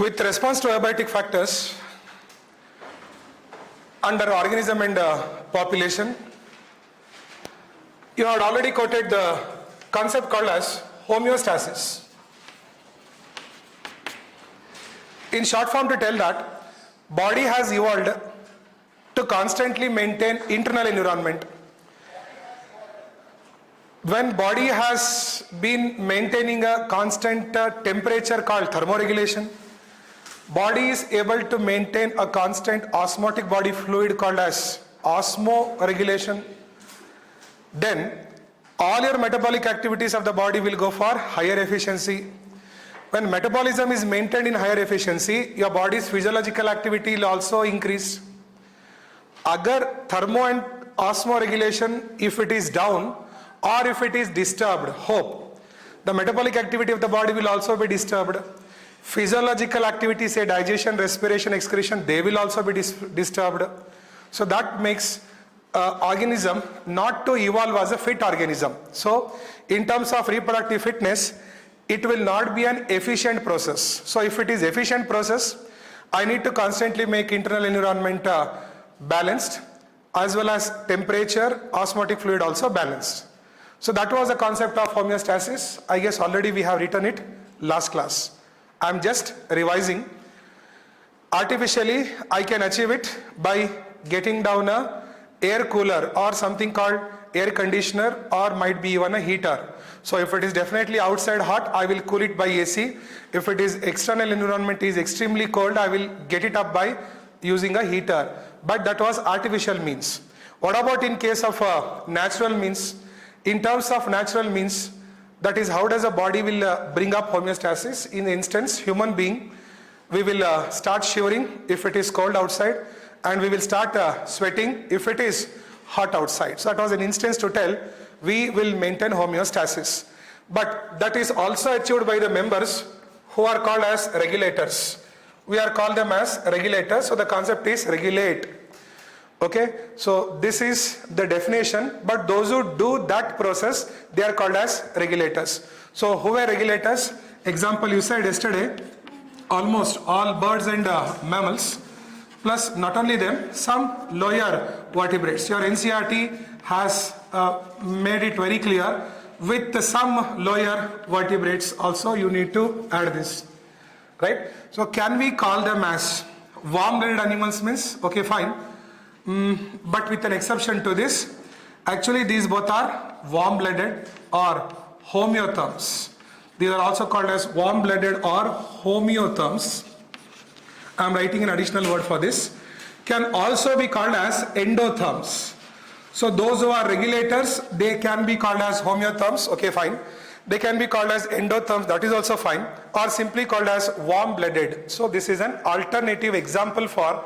With response to abiotic factors under organism and population, you had already quoted the concept called as homeostasis. In short form, to tell that body has evolved to constantly maintain internal environment. When body has been maintaining a constant temperature called thermoregulation, body is able to maintain a constant osmotic body fluid called as osmoregulation. Then all your metabolic activities of the body will go for higher efficiency. When metabolism is maintained in higher efficiency, your body's physiological activity will also increase. Agar thermo and osmoregulation, if it is down or if it is disturbed, the metabolic activity of the body will also be disturbed. Physiological activities, say digestion, respiration, excretion, they will also be disturbed. So that makes organism not to evolve as a fit organism. So in terms of reproductive fitness, it will not be an efficient process. So if it is efficient process, I need to constantly make internal environment balanced, as well as temperature, osmotic fluid also balanced. So that was the concept of homeostasis. I guess already we have written it last class. I am just revising. Artificially, I can achieve it by getting down a air cooler or something called air conditioner, or might be even a heater. So if it is definitely outside hot, I will cool it by AC. If it is external environment is extremely cold, I will get it up by using a heater. But that was artificial means. What about in case of natural means? In terms of natural means, that is how does a body will bring up homeostasis. In the instance, human being, we will start shivering if it is cold outside, and we will start sweating if it is hot outside. So that was an instance to tell we will maintain homeostasis. But that is also achieved by the members who are called as regulators. We are called them as regulators. So the concept is regulate. Okay, so this is the definition, but those who do that process, they are called as regulators. So who are regulators? Example, you said yesterday, almost all birds and mammals, plus not only them, some lower vertebrates. Your NCERT has made it very clear, with some lower vertebrates also you need to add this, right? So can we call them as warm-blooded animals means? Okay, fine. But with an exception to this, actually these both are warm-blooded or homeotherms. These are also called as warm-blooded or homeotherms. I am writing an additional word for this. Can also be called as endotherms. So those who are regulators, they can be called as homeotherms. Okay, fine. They can be called as endotherms, that is also fine, or simply called as warm-blooded. So this is an alternative example for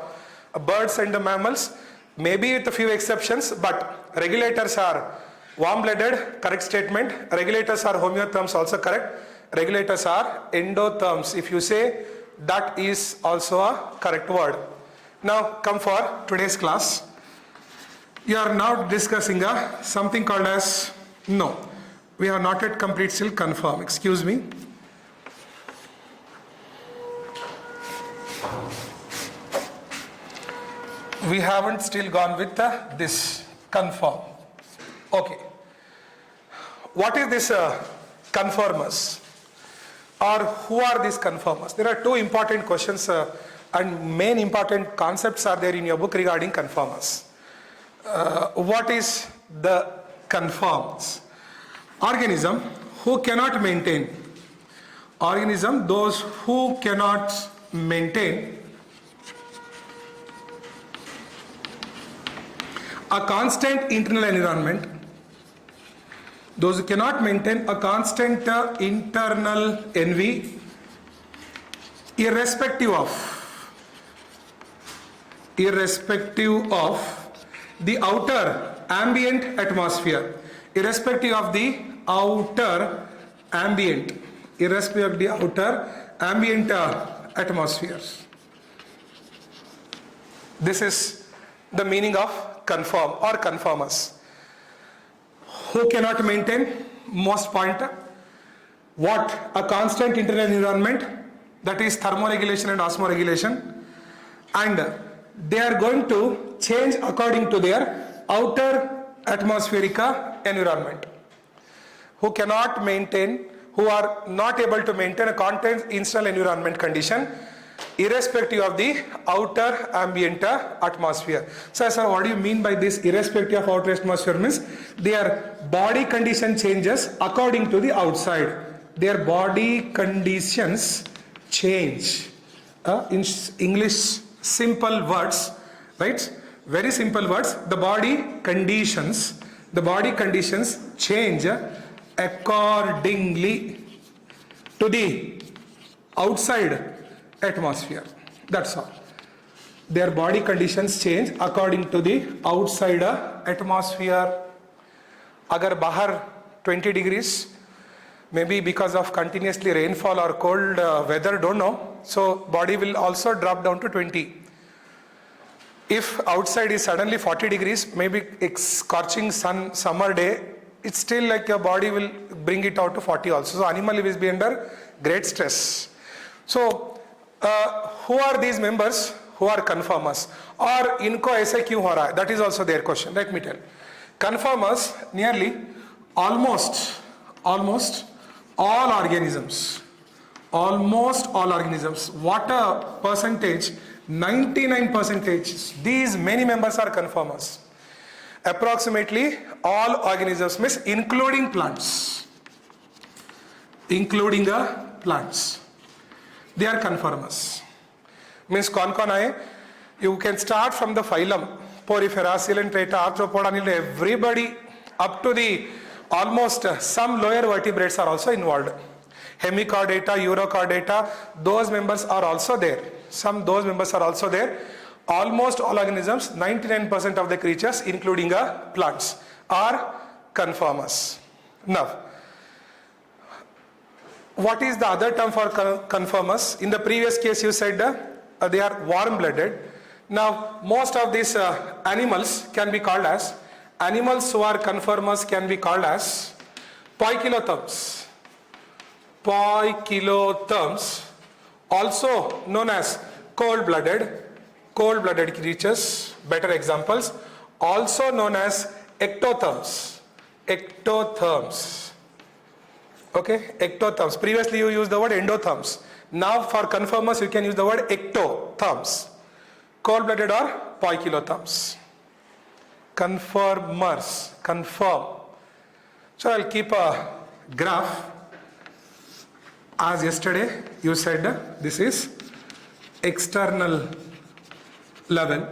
birds and the mammals, maybe with a few exceptions, but regulators are warm-blooded, correct statement. Regulators are homeotherms, also correct. Regulators are endotherms. If you say, that is also a correct word. Now come for today's class. You are now discussing something called as, no, we have not yet complete, still confirm, excuse me. We haven't still gone with this confirm. Okay. What is this conformers? Or who are these conformers? There are two important questions and main important concepts are there in your book regarding conformers. What is the conforms? Organism who cannot maintain. Organism, those who cannot maintain a constant internal environment. Those who cannot maintain a constant internal NV, irrespective of the outer ambient atmosphere, irrespective of the outer ambient, atmospheres. This is the meaning of conform or conformers. Who cannot maintain? Most point, what? A constant internal environment, that is thermoregulation and osmoregulation, and they are going to change according to their outer atmospheric environment. Who cannot maintain, who are not able to maintain a constant internal environment condition irrespective of the outer ambient atmosphere. So sir, what do you mean by this irrespective of outer atmosphere? Means their body condition changes according to the outside. Their body conditions change. In English, simple words, right? Very simple words. The body conditions change accordingly to the outside atmosphere. That's all. Their body conditions change according to the outside atmosphere. Agar bahar 20 degrees, maybe because of continuously rainfall or cold weather, don't know, so body will also drop down to 20. If outside is suddenly 40 degrees, maybe scorching sun, summer day, it's still like your body will bring it out to 40 also. So animal will be under great stress. So who are these members who are conformers? Or इनको ऐसे क्यों हो रहा है? That is also their question. Let me tell. Conformers, nearly almost all organisms. What a percentage? 99%. These many members are conformers. Approximately all organisms, means including plants. They are conformers. Means कौन आए? You can start from the phylum, Porifera, Coelenterata, Arthropoda, everybody up to the almost some lower vertebrates are also involved. Hemichordata, Urochordata, those members are also there. Almost all organisms, 99% of the creatures, including plants, are conformers. Now, what is the other term for conformers? In the previous case, you said they are warm-blooded. Now, most of these animals can be called as, animals who are conformers can be called as poikilotherms. Also known as cold-blooded creatures, better examples, also known as ectotherms. Okay, ectotherms. Previously you used the word endotherms. Now for conformers you can use the word ectotherms. Cold-blooded or poikilotherms. Conform. So I'll keep a graph. As yesterday you said, this is external level,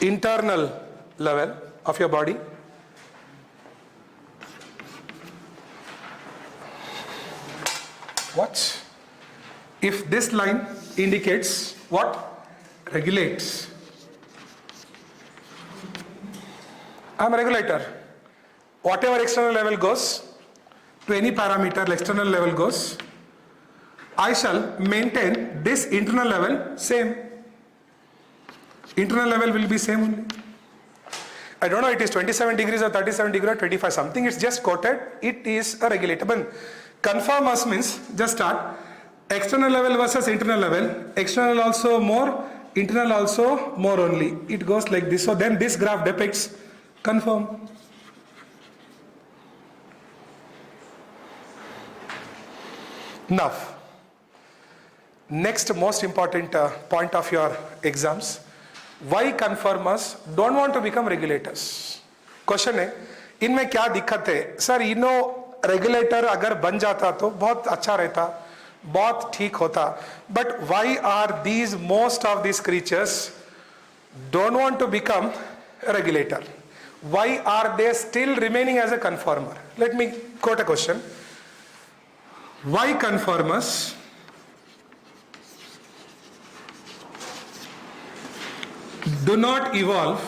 internal level of your body, what? If this line indicates what? Regulates. I am a regulator. Whatever external level goes, to any parameter external level goes, I shall maintain this internal level same. Internal level will be same only. I don't know it is 27 degrees or 37 degrees or 25 something, it's just quoted, it is a regulator. But conformers means, just start, external level versus internal level, external also more, internal also more only. It goes like this. So then this graph depicts conform. Now, next most important point of your exams, why conformers don't want to become regulators? Question है, इनमें क्या दिक्कत है? Sir इनो regulator अगर बन जाता तो बहुत अच्छा रहता, बहुत ठीक होता. But why are these most of these creatures don't want to become a regulator? Why are they still remaining as a conformer? Let me quote a question. Why conformers do not evolve?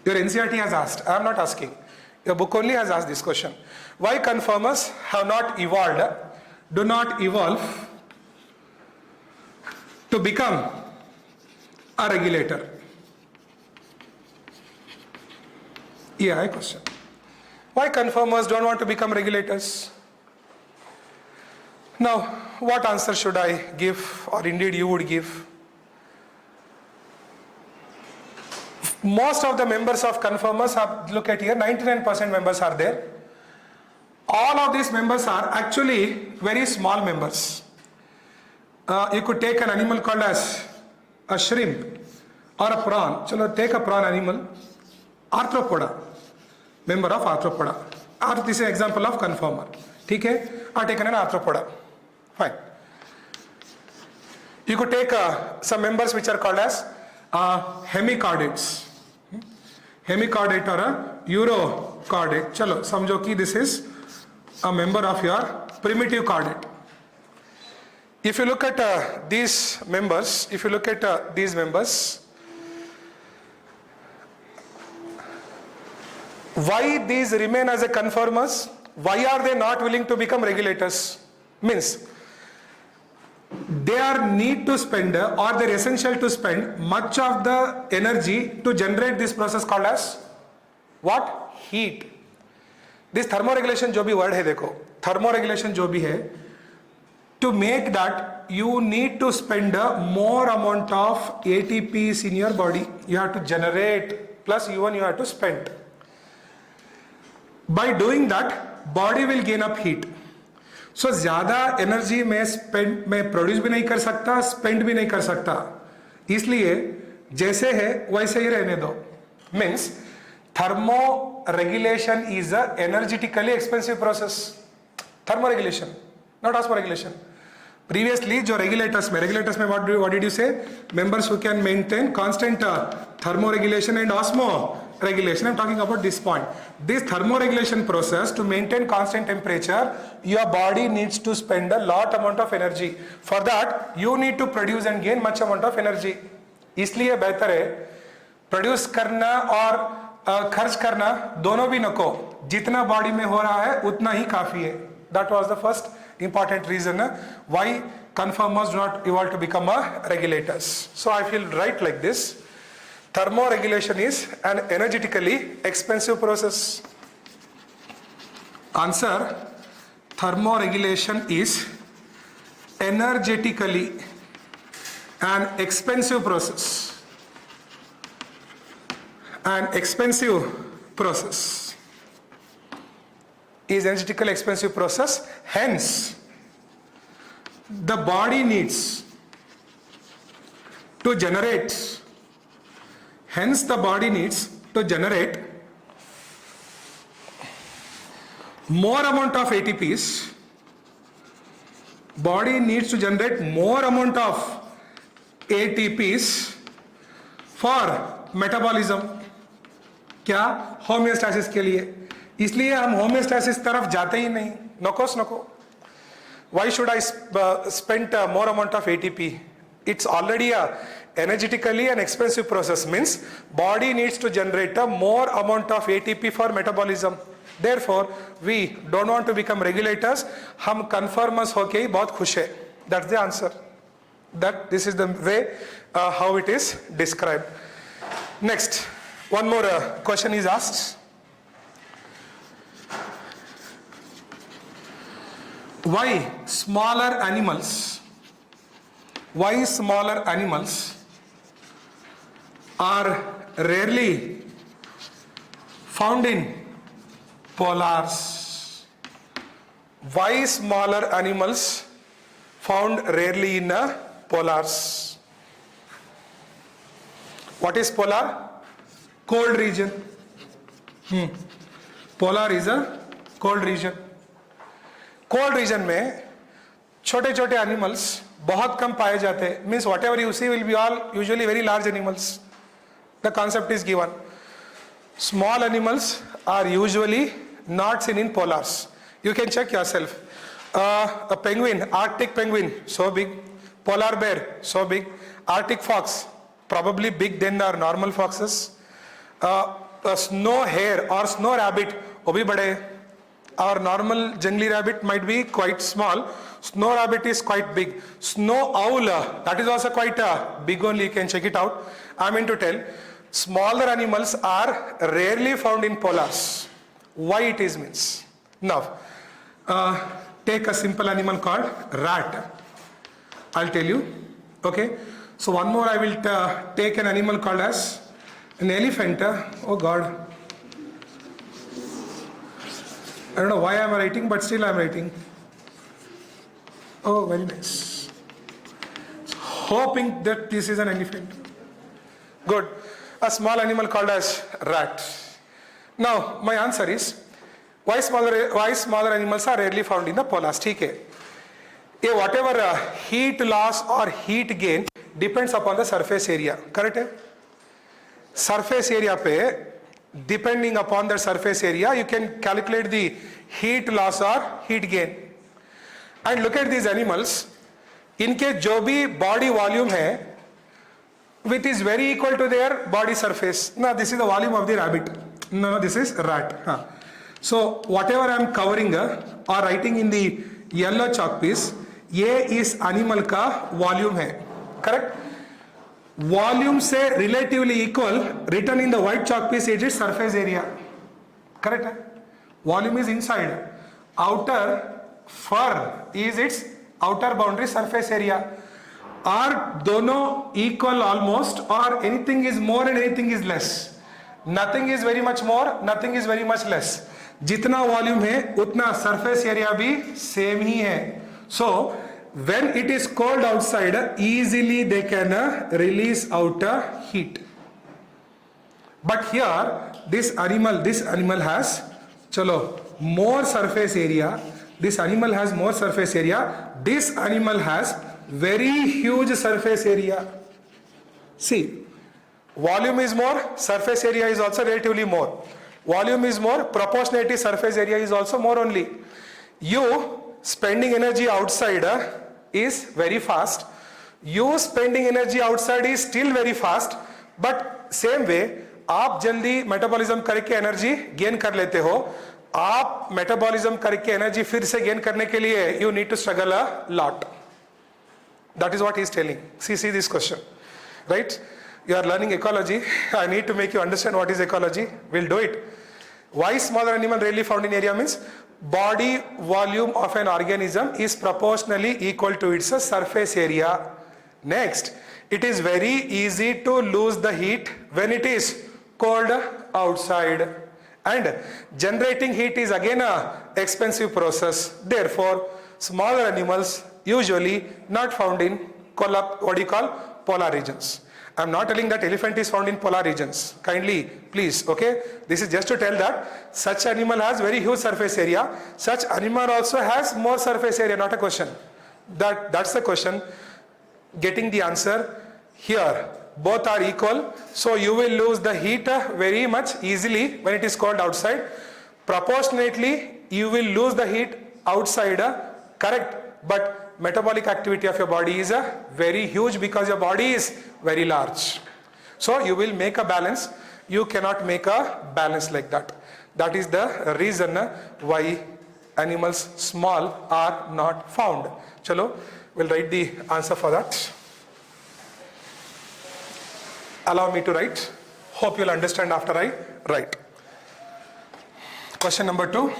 Your NCERT has asked, I am not asking. Your book only has asked this question. Why conformers have not evolved, do not evolve to become a regulator? Yeah, question. Why conformers don't want to become regulators? Now, what answer should I give, or indeed you would give? Most of the members of conformers have, look at here, 99% members are there. All of these members are actually very small members. You could take an animal called as a shrimp or a prawn. Chalo, take a prawn animal, arthropoda, member of arthropoda. This is an example of conformer. Okay? I taken an arthropoda. Fine. You could take some members which are called as hemichordates. Hemichordate or a urochordate. Chalo, samjho ki this is a member of your primitive chordate. If you look at these members, why these remain as a conformers? Why are they not willing to become regulators? Means they are need to spend, or they're essential to spend much of the energy to generate this process called as what? Heat. This thermoregulation जो भी word है देखो, thermoregulation जो भी है, to make that you need to spend more amount of ATPs in your body. You have to generate plus even you have to spend. By doing that, body will gain up heat. So ज़्यादा energy मैं produce भी नहीं कर सकता, spend भी नहीं कर सकता. इसलिए जैसे है वैसे ही रहने दो. Means thermoregulation is a energetically expensive process. Thermoregulation, not osmoregulation. Previously, जो regulators में what did you say? Members who can maintain constant thermoregulation and osmoregulation. I'm talking about this point. This thermoregulation process, to maintain constant temperature, your body needs to spend a lot amount of energy. For that, you need to produce and gain much amount of energy. इसलिए बेहतर है produce करना और खर्च करना दोनों भी नको. जितना body में हो रहा है उतना ही काफी है. That was the first important reason why conformers do not evolve to become regulators. So I feel right like this. Thermoregulation is an energetically expensive process. Answer: thermoregulation is energetically an expensive process. An expensive process is energetically expensive process. Hence, the body needs to generate. Hence, the body needs to generate more amount of ATPs. Body needs to generate more amount of ATPs for metabolism. क्या? Homeostasis के लिए. इसलिए हम homeostasis तरफ जाते ही नहीं. नको. Why should I spend more amount of ATP? It's already a energetically an expensive process. Means body needs to generate a more amount of ATP for metabolism. Therefore, we don't want to become regulators. हम conformers होके ही बहुत खुश है. That's the answer. This is the way how it is described. Next, one more question is asked. Why smaller animals are rarely found in polars? Why smaller animals found rarely in polars? What is polar? Cold region. Polar is a cold region. Cold region में छोटे छोटे animals बहुत कम पाए जाते हैं. Means whatever you see will be all usually very large animals. The concept is given. Small animals are usually not seen in polars. You can check yourself. A penguin, Arctic penguin, so big. Polar bear, so big. Arctic fox, probably big than our normal foxes. A snow hare or snow rabbit, वो भी बड़े. Our normal jungly rabbit might be quite small. Snow rabbit is quite big. Snow owl, that is also quite big only. You can check it out. I mean to tell, smaller animals are rarely found in polars. why it is means. Now, take a simple animal called rat. I'll tell you. Okay. So one more I will take an animal called as an elephant. Oh God. I don't know why I'm writing, but still I'm writing. Oh, very nice. Hoping that this is an elephant. Good. A small animal called as rat. Now, my answer is, why smaller animals are rarely found in the polars? Okay. Whatever heat loss or heat gain depends upon the surface area. Correct? Surface area pe, depending upon the surface area, you can calculate the heat loss or heat gain. And look at these animals. इनके जो भी body volume है, which is very equal to their body surface. Now this is the volume of the rabbit. No, this is rat. So whatever I am covering or writing in the yellow chalk piece, ये इस animal का volume है. Correct? Volume से relatively equal written in the white chalk piece is its surface area. Correct? Volume is inside. Outer fur is its outer boundary surface area. Are दोनों equal almost, or anything is more and anything is less? Nothing is very much more, nothing is very much less. जितना volume है उतना surface area भी same ही है. So when it is cold outside, easily they can release out heat. But here this animal has more surface area. This animal has more surface area. This animal has very huge surface area. See, volume is more, surface area is also relatively more. Volume is more, proportionality surface area is also more only. You spending energy outside is very fast. You spending energy outside is still very fast. But same way, आप जल्दी metabolism करके energy gain कर लेते हो. आप metabolism करके energy फिर से गेन करने के लिए you need to struggle a lot. That is what he is telling. See this question, right? You are learning ecology. I need to make you understand what is ecology. We'll do it. Why smaller animal rarely found in area means body volume of an organism is proportionally equal to its surface area. Next, it is very easy to lose the heat when it is cold outside. And generating heat is again a expensive process. Therefore, smaller animals usually not found in polar regions. I am not telling that elephant is found in polar regions. Kindly, please, okay? This is just to tell that such animal has very huge surface area. Such animal also has more surface area, not a question. That's the question. Getting the answer here. Both are equal. So you will lose the heat very much easily when it is cold outside. Proportionately, you will lose the heat outside, correct? But metabolic activity of your body is very huge because your body is very large. So you will make a balance. You cannot make a balance like that. That is the reason why animals small are not found. Chalo, we'll write the answer for that. Allow me to write. Hope you'll understand after I write. Question number 2.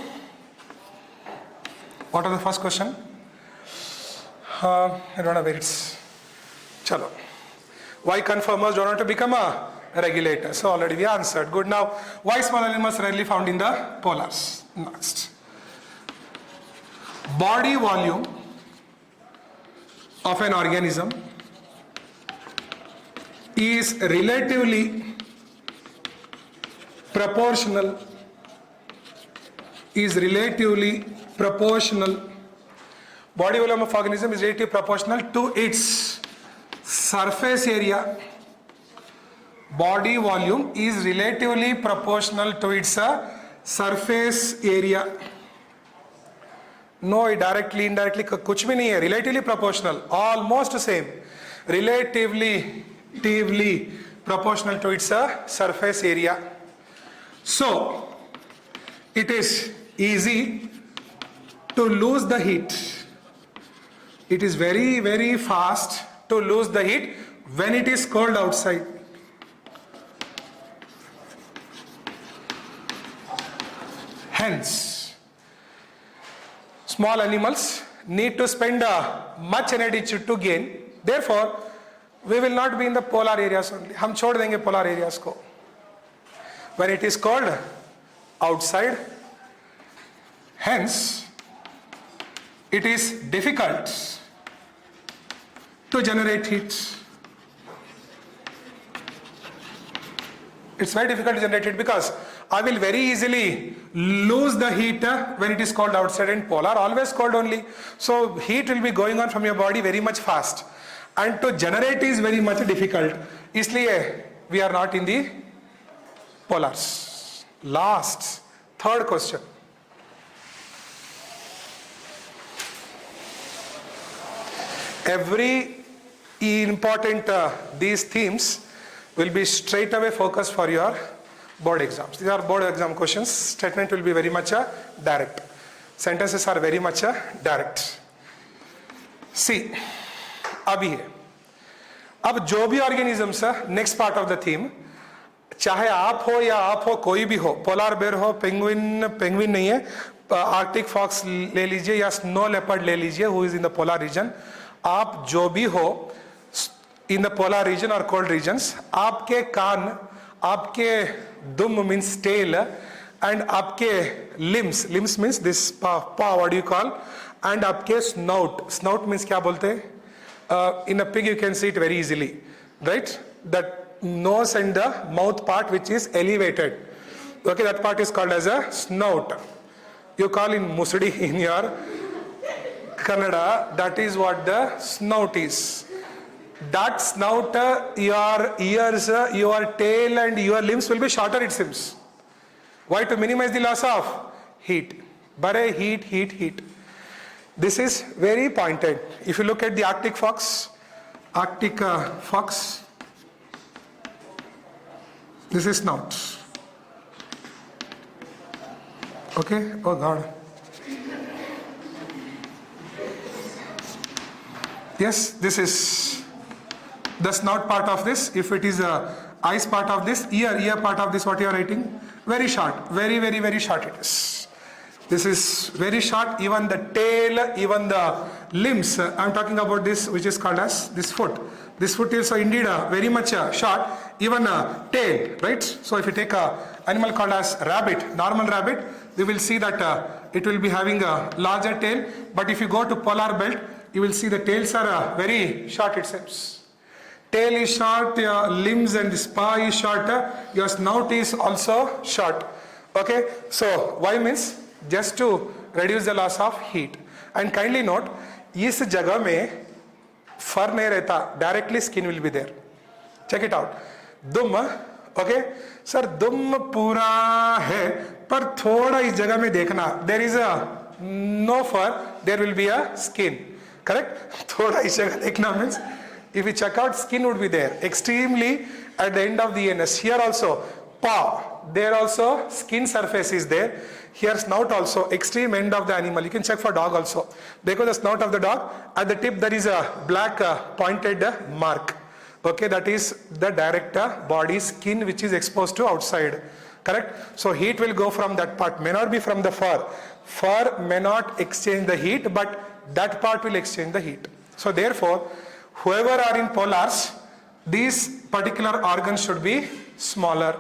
What was the first question? I don't know where it's. Chalo. Why conformers don't want to become a regulator? So already we answered. Good. Now, why small animals rarely found in the polars? Next. Body volume of an organism is relatively proportional. Body volume of organism is relatively proportional to its surface area. Body volume is relatively proportional to its surface area. No, directly, indirectly, कुछ भी नहीं है. Relatively proportional, almost same. Relatively proportional to its surface area. So, it is easy to lose the heat. It is very, very fast to lose the heat when it is cold outside. Hence, small animals need to spend much energy to gain. Therefore, we will not be in the polar areas only. हम छोड़ देंगे polar areas को. When it is cold outside, hence it is difficult to generate heat. It's very difficult to generate it because I will very easily lose the heat when it is cold outside, and polar always cold only. So heat will be going on from your body very much fast, and to generate is very much difficult. इसलिए we are not in the polars. Last, third question. Every important these themes will be straight away focused for your board exams. These are board exam questions. Statement will be very much direct. Sentences are very much direct. See, अभी है. अब जो भी organisms है, next part of the theme, चाहे आप हो या आप हो कोई भी हो, polar bear हो, penguin नहीं है, arctic fox ले लीजिए या snow leopard ले लीजिए, who is in the polar region, आप जो भी हो in the polar region or cold regions, आपके कान, आपके दुम means tail, and आपके limbs means this paw, what do you call, and आपके snout means क्या बोलते हैं? In a pig you can see it very easily, right? That nose and the mouth part which is elevated, okay, that part is called as a snout. You call in musudi in your Kannada, that is what the snout is. That snout, your ears, your tail and your limbs will be shorter, it seems. Why? To minimize the loss of heat. Bare heat. This is very pointed. If you look at the Arctic fox, this is snout. Okay, oh God. Yes, this is the snout part of this. If it is a eyes part of this, ear part of this, what you are writing, very short, very short it is. This is very short. Even the tail, even the limbs, I am talking about this which is called as this foot. This foot is indeed very much short, even a tail, right? So if you take a animal called as rabbit, normal rabbit, we will see that it will be having a larger tail, but if you go to polar belt, you will see the tails are very short, it seems. Tail is short, your limbs and the paw is short, your snout is also short. Okay, so why means just to reduce the loss of heat. And kindly note, इस जगह में fur नहीं रहता, directly skin will be there. Check it out. दुम, okay, sir दुम पूरा है, पर थोड़ा इस जगह में देखना, there is a no fur, there will be a skin. Correct? थोड़ा इस जगह देखना means if you check out, skin would be there extremely at the end of the anus. Here also paw, there also skin surface is there. Here snout also, extreme end of the animal. You can check for dog also. Because the snout of the dog, at the tip there is a black pointed mark. Okay, that is the direct body skin which is exposed to outside. Correct? So heat will go from that part, may not be from the fur. Fur may not exchange the heat, but that part will exchange the heat. So therefore, whoever are in polars, these particular organs should be smaller.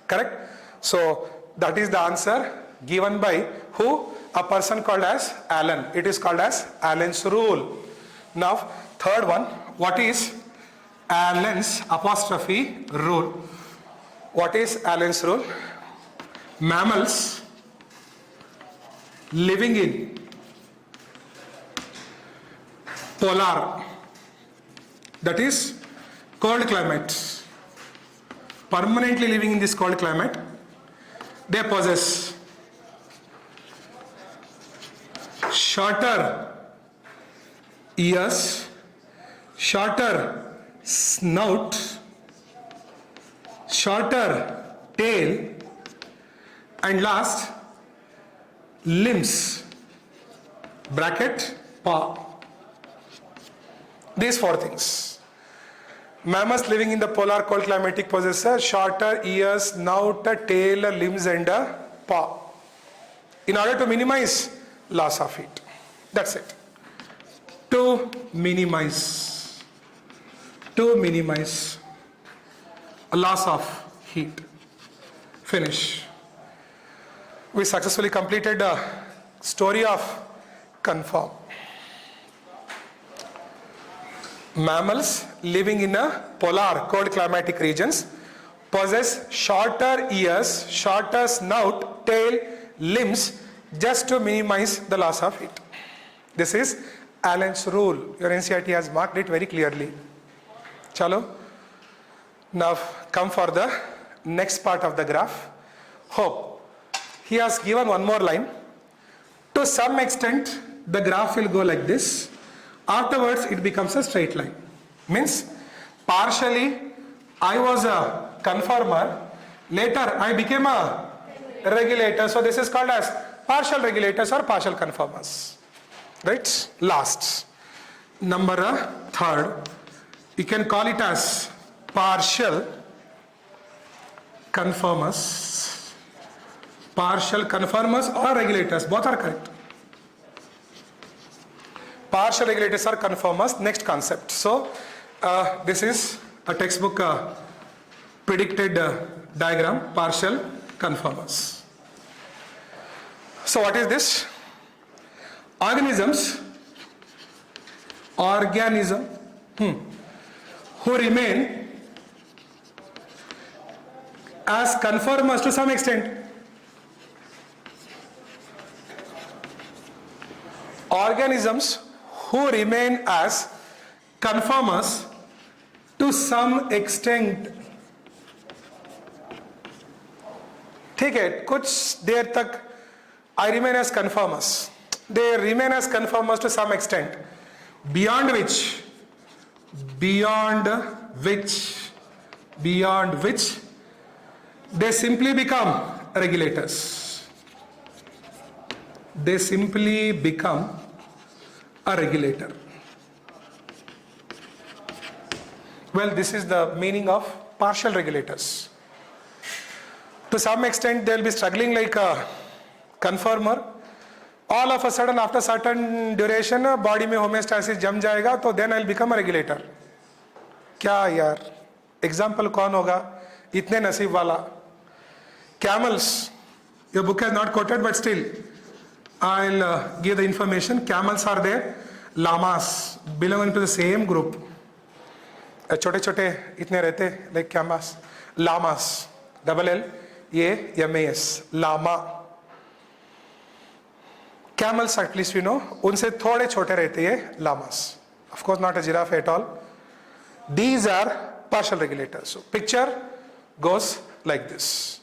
Correct? So that is the answer given by who? A person called as Allen. It is called as Allen's rule. Now, third one, what is Allen's apostrophe rule? What is Allen's rule? Mammals living in polar, that is cold climate, permanently living in this cold climate, they possess shorter ears, shorter snout, shorter tail, and last limbs, bracket paw. These four things. Mammals living in the polar cold climatic possess shorter ears, snout, tail, limbs and paw. in order to minimize loss of heat. That's it. To minimize a loss of heat. Finish. We successfully completed the story of conform. Mammals living in a polar cold climatic regions possess shorter ears, shorter snout, tail, limbs just to minimize the loss of heat. This is Allen's rule. Your NCERT has marked it very clearly. Chalo. Now come for the next part of the graph. Hope. He has given one more line. To some extent, the graph will go like this. Afterwards, it becomes a straight line. Means, partially, I was a conformer. Later, I became a regulator. So this is called as partial regulators or partial conformers. Right? Last. Number third. You can call it as partial conformers. Partial conformers or regulators, both are correct. Partial regulators or conformers, next concept. So, this is a textbook predicted diagram, partial conformers. So, what is this? Organism who remain as conformers to some extent. Organisms who remain as conformers to some extent. ठीक है, कुछ देर तक I remain as conformers. They remain as conformers to some extent. Beyond which they simply become regulators. They simply become a regulator. Well, this is the meaning of partial regulators. To some extent, they'll be struggling like a conformer. All of a sudden, after certain duration, body में homeostasis जम जाएगा, तो then I'll become a regulator. क्या यार? Example कौन होगा? इतने नसीब वाला. Camels. Your book has not quoted, but still, I'll give the information. Camels are there. Llamas belonging to the same group. छोटे छोटे इतने रहते like camels. Llamas. Double L. ये MAS. Llama. Camels, at least we know, उनसे थोड़े छोटे रहते हैं llamas. Of course, not a giraffe at all. These are partial regulators. So, picture goes like this.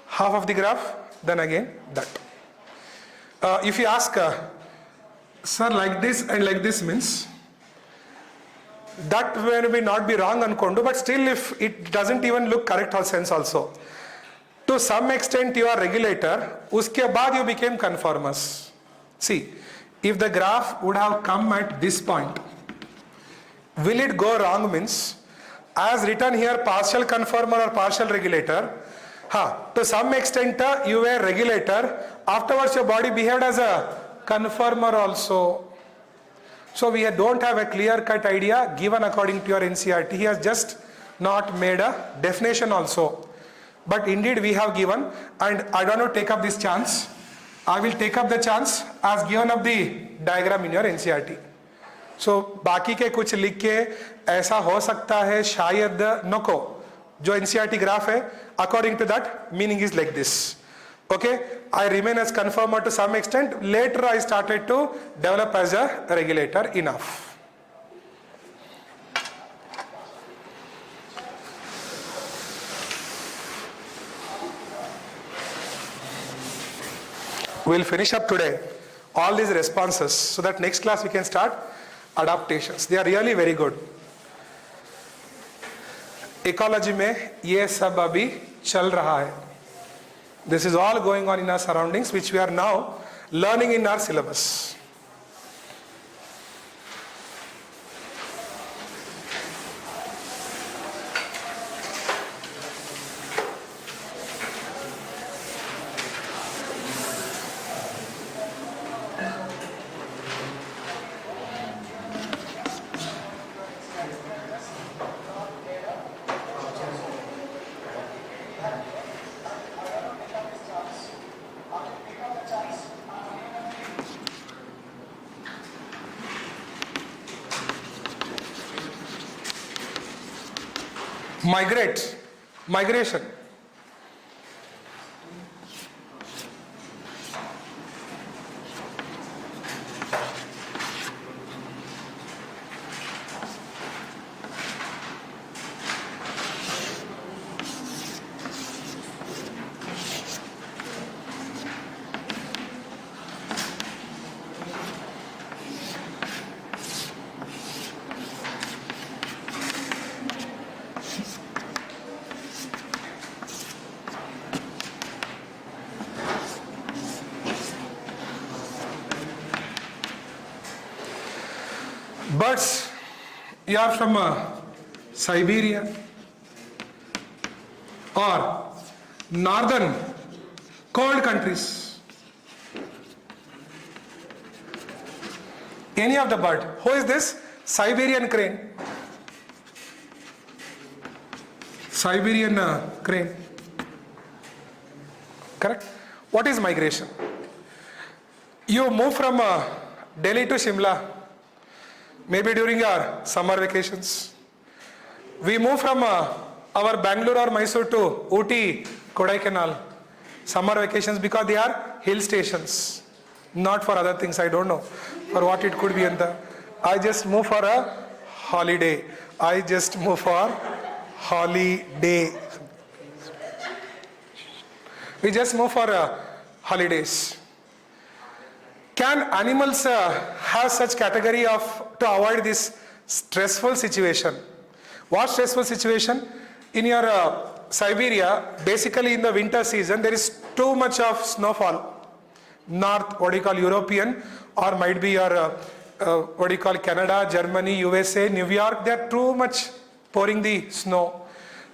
Half of the graph, then again that. If you ask, sir, like this and like this means, that may not be wrong ankondo, but still if it doesn't even look correct or sense also. To some extent you are regulator, uske baad you became conformers. See, if the graph would have come at this point, will it go wrong means, as written here partial conformer or partial regulator, to some extent you were regulator, afterwards your body behaved as a conformer also. So we don't have a clear-cut idea given according to your NCERT. He has just not made a definition also. But indeed we have given, and I don't want to take up this chance. I will take up the chance as given up the diagram in your NCERT. So बाकी के कुछ लिख के ऐसा हो सकता है शायद नको जो NCERT ग्राफ है, according to that meaning is like this. Okay, I remain as conformer to some extent. Later I started to develop as a regulator. Enough. We'll finish up today all these responses so that next class we can start adaptations. They are really very good. Ecology में ये सब अभी चल रहा है. This is all going on in our surroundings, which we are now learning in our syllabus. Migrate, migration. Birds, you are from Siberia or northern cold countries. Any of the bird. Who is this? Siberian crane. Siberian crane. Correct? What is migration? You move from Delhi to Shimla, maybe during your summer vacations. We move from our Bangalore or Mysore to Ooty, Kodaikanal, summer vacations, because they are hill stations, not for other things. I don't know for what it could be. I just move for a holiday. I just move for holiday. We just move for holidays. Can animals have such category of to avoid this stressful situation? What stressful situation? In your Siberia, basically in the winter season, there is too much of snowfall. North, what do you call European, or might be your what do you call Canada, Germany, USA, New York, they are too much pouring the snow.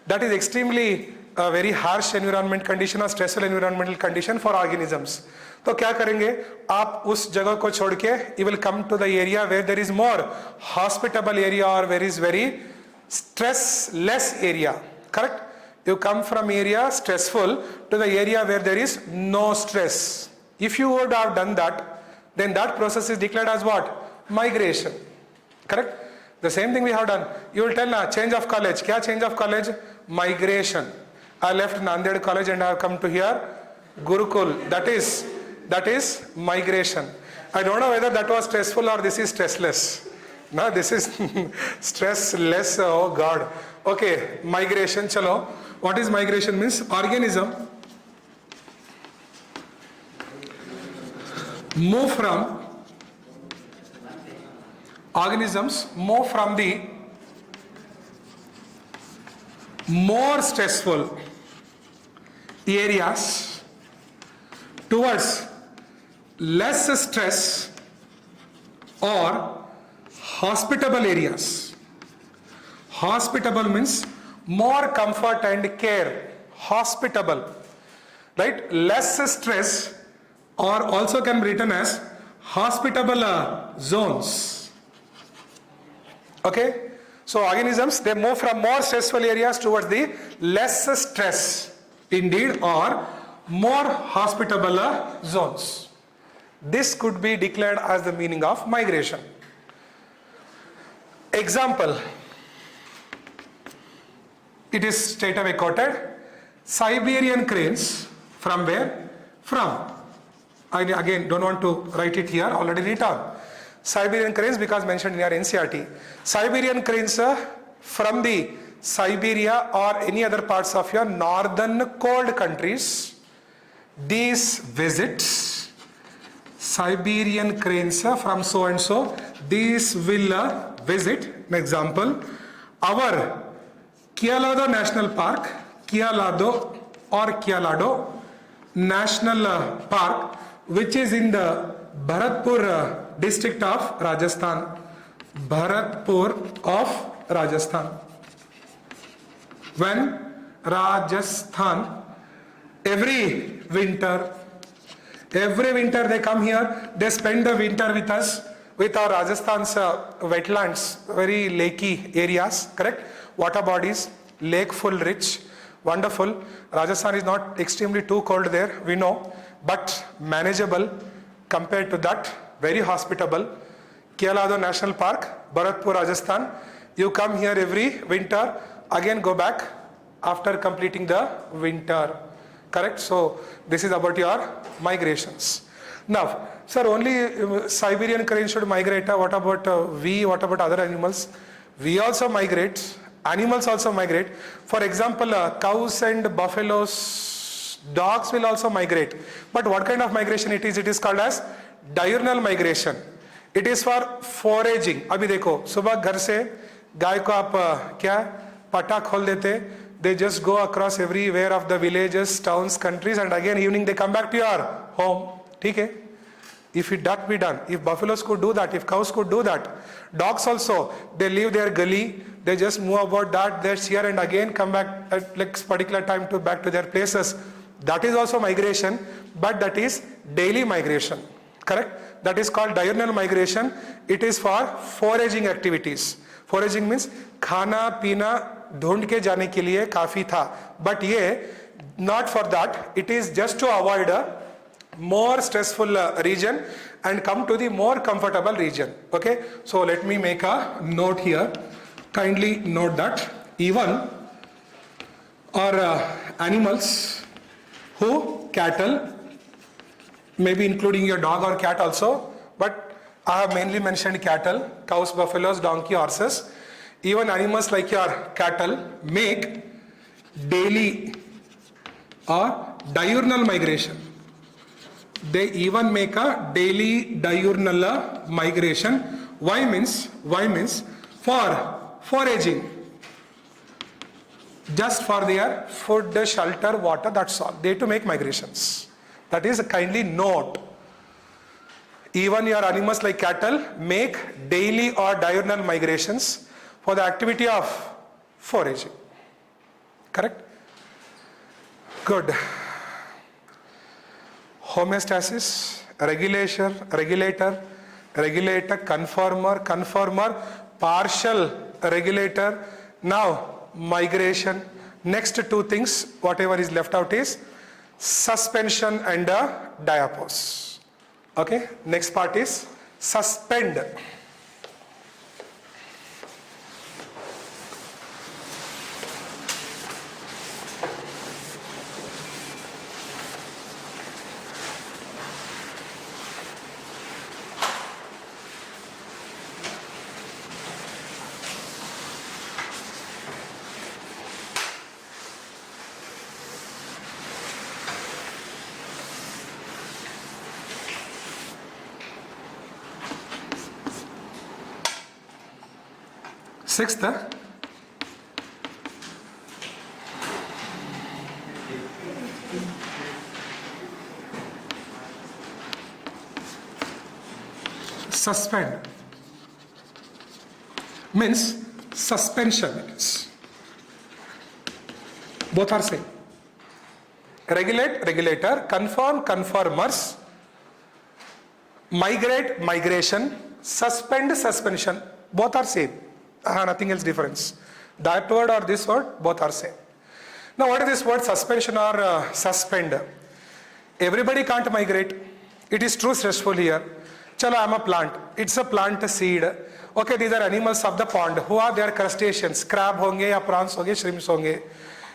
That is extremely very harsh environment condition or stressful environmental condition for organisms. तो क्या करेंगे आप उस जगह को छोड़ के you will come to the area where there is more hospitable area or where is very stress less area. Correct? You come from area stressful to the area where there is no stress. If you would have done that, then that process is declared as what? Migration. Correct? The same thing we have done. You will tell change of college. Kya change of college? Migration. I left Nanded college and I have come to here Gurukul. That is migration. I don't know whether that was stressful or this is stressless. No, this is stressless. Oh God. Okay, migration. Chalo. What is migration means? Organisms move from the more stressful areas towards less stress or hospitable areas. Hospitable means more comfort and care. Hospitable, right? Less stress, or also can be written as hospitable zones. Okay? So organisms, they move from more stressful areas towards the less stress, indeed, or more hospitable zones. This could be declared as the meaning of migration. Example, it is straight away quoted, Siberian cranes, from where? From, I again don't want to write it here, already written. Siberian cranes because mentioned in your NCERT. Siberian cranes from the Siberia or any other parts of your northern cold countries. These visits, Siberian cranes from so and so, these will visit, an example, our Kialado National Park, Kialado National Park, which is in the Bharatpur district of Rajasthan. Bharatpur of Rajasthan. When Rajasthan, every winter they come here, they spend the winter with us, with our Rajasthan's wetlands, very lakey areas, correct? Water bodies, lake full rich, wonderful. Rajasthan is not extremely too cold there, we know, but manageable compared to that, very hospitable. Kialado National Park, Bharatpur, Rajasthan. You come here every winter. again go back after completing the winter. Correct? So this is about your migrations. Now, sir, only Siberian crane should migrate. What about what about other animals? We also migrate. Animals also migrate. For example, cows and buffaloes, dogs will also migrate. But what kind of migration it is? It is called as diurnal migration. It is for foraging. अभी देखो, सुबह घर से गाय को आप क्या पटा खोल देते. They just go across everywhere of the villages, towns, countries, and again evening they come back to your home. ठीक है? If it that be done, if buffaloes could do that, if cows could do that, dogs also, they leave their gully, they just move about that, that's here, and again come back at like particular time to back to their places. That is also migration, but that is daily migration. Correct? That is called diurnal migration. It is for foraging activities. Foraging means खाना पीना ढूंढ के जाने के लिए काफी था. But ये not for that. It is just to avoid a more stressful region and come to the more comfortable region. Okay, so let me make a note here. Kindly note that even or animals who cattle, maybe including your dog or cat also, but I have mainly mentioned cattle, cows, buffaloes, donkey, horses. Even animals like your cattle make daily or diurnal migration. They even make a daily diurnal migration. Why means for foraging, just for their food, shelter, water, that's all. They to make migrations. That is a kindly note. Even your animals like cattle make daily or diurnal migrations for the activity of foraging. Correct? Good. Homeostasis, regulator, conformer, partial regulator. Now migration. Next two things, whatever is left out is suspension and diapause. Okay, next part is suspend. Sixth, suspend means suspension. Both are same. Regulate, regulator, conform, conformers, migrate, migration, suspend, suspension. Both are same. Nothing else difference. That word or this word, both are same. Now what is this word suspension or suspend? Everybody can't migrate. It is too stressful here. Chalo, I am a plant. It's a plant seed. Okay, these are animals of the pond. Who are their crustaceans? Crab honge ya prawns honge, shrimps honge.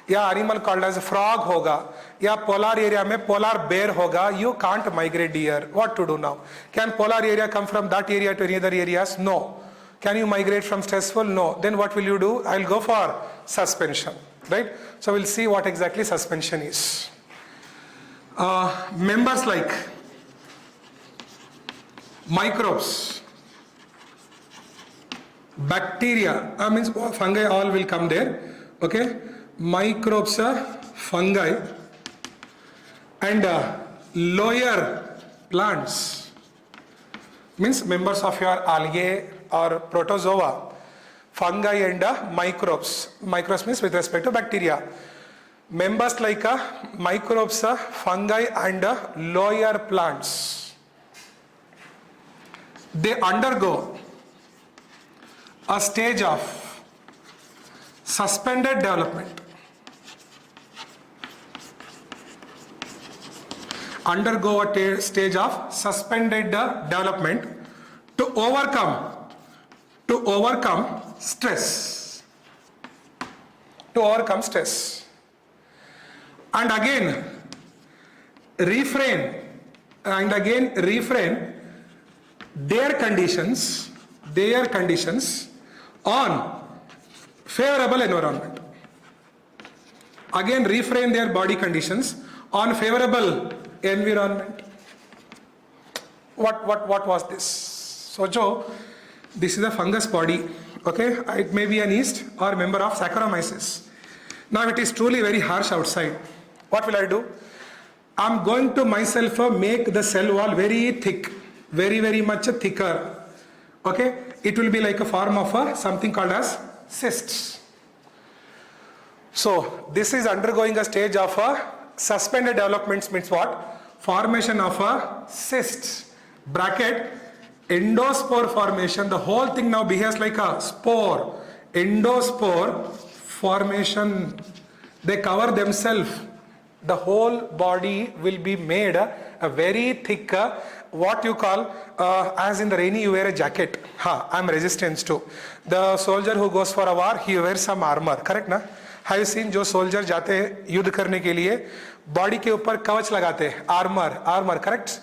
या animal called as a frog होगा या polar area में polar bear होगा. You can't migrate deer. What to do now? Can polar area come from that area to any other areas? No. Can you migrate from stressful? No. Then what will you do? I'll go for suspension. Right? So we'll see what exactly suspension is. Members like microbes, bacteria, means fungi, all will come there. Okay? Microbes, fungi, and lower plants means members of your algae or protozoa, fungi and microbes. Microbes means with respect to bacteria. Members like microbes, fungi and lower plants, they undergo a stage of suspended development. Undergo a stage of suspended development to overcome stress. to overcome stress. And again, refrain their conditions on favorable environment. Again, refrain their body conditions on favorable environment. What was this? So Joe, this is a fungus body, okay? It may be an yeast or member of Saccharomyces. Now it is truly very harsh outside. What will I do? I'm going to myself make the cell wall very thick, very much thicker. Okay? It will be like a form of something called as cysts. So this is undergoing a stage of suspended developments, means what? Formation of a cyst. Bracket, endospore formation. The whole thing now behaves like a spore. Endospore formation. They cover themselves. The whole body will be made a very thick, what you call, as in the rainy you wear a jacket. I'm resistance too. The soldier who goes for a war, he wears some armor, correct na? Have you seen जो soldier जाते हैं युद्ध करने के लिए body के ऊपर कवच लगाते हैं, armor, correct?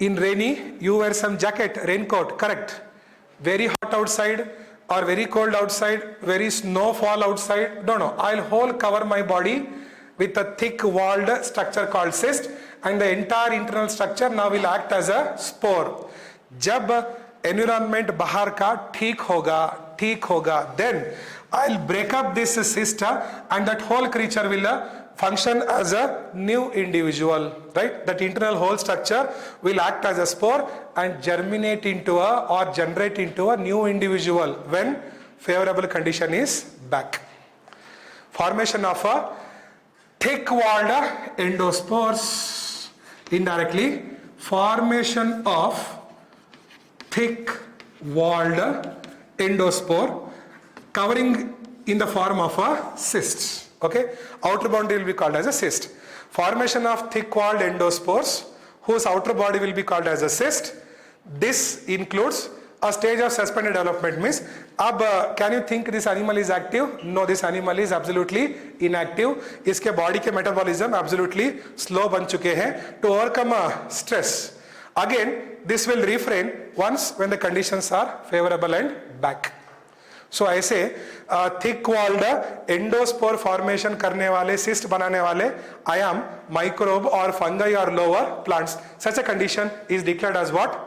In rainy you wear some jacket, raincoat, correct? Very hot outside or very cold outside, very snowfall outside, don't know. I'll whole cover my body with a thick walled structure called cyst, and the entire internal structure now will act as a spore. जब environment बाहर का ठीक होगा, then I'll break up this cyst and that whole creature will function as a new individual, right? That internal whole structure will act as a spore and germinate into or generate into a new individual when favorable condition is back. Formation of a thick walled endospores. Indirectly, formation of thick walled endospore covering in the form of a cyst. Okay, outer boundary will be called as a cyst. Formation of thick walled endospores whose outer body will be called as a cyst. This includes a stage of suspended development. Means can you think this animal is active? No, this animal is absolutely inactive. इसके body के metabolism absolutely slow बन चुके हैं to overcome stress. Again, this will refrain once when the conditions are favorable and back. So ऐसे thick walled endospore formation करने वाले, cyst बनाने वाले iam, microbe or fungi or lower plants. Such a condition is declared as what?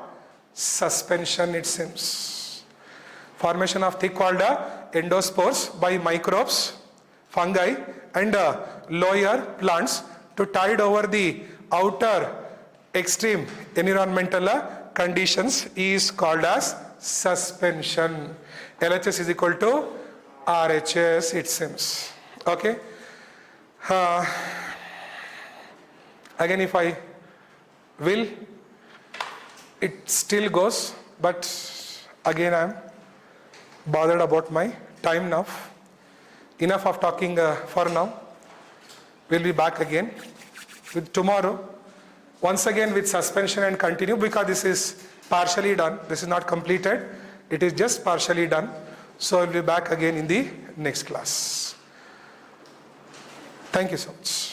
Suspension, it seems. Formation of thick walled endospores by microbes, fungi and lower plants to tide over the outer extreme environmental conditions is called as suspension. LHS is equal to RHS, it seems. Okay. Again, if I will, it still goes, but again I am bothered about my time now. Enough of talking for now. We'll be back again with tomorrow. Once again with suspension and continue, because this is partially done. This is not completed. It is just partially done. So we'll be back again in the next class. Thank you so much.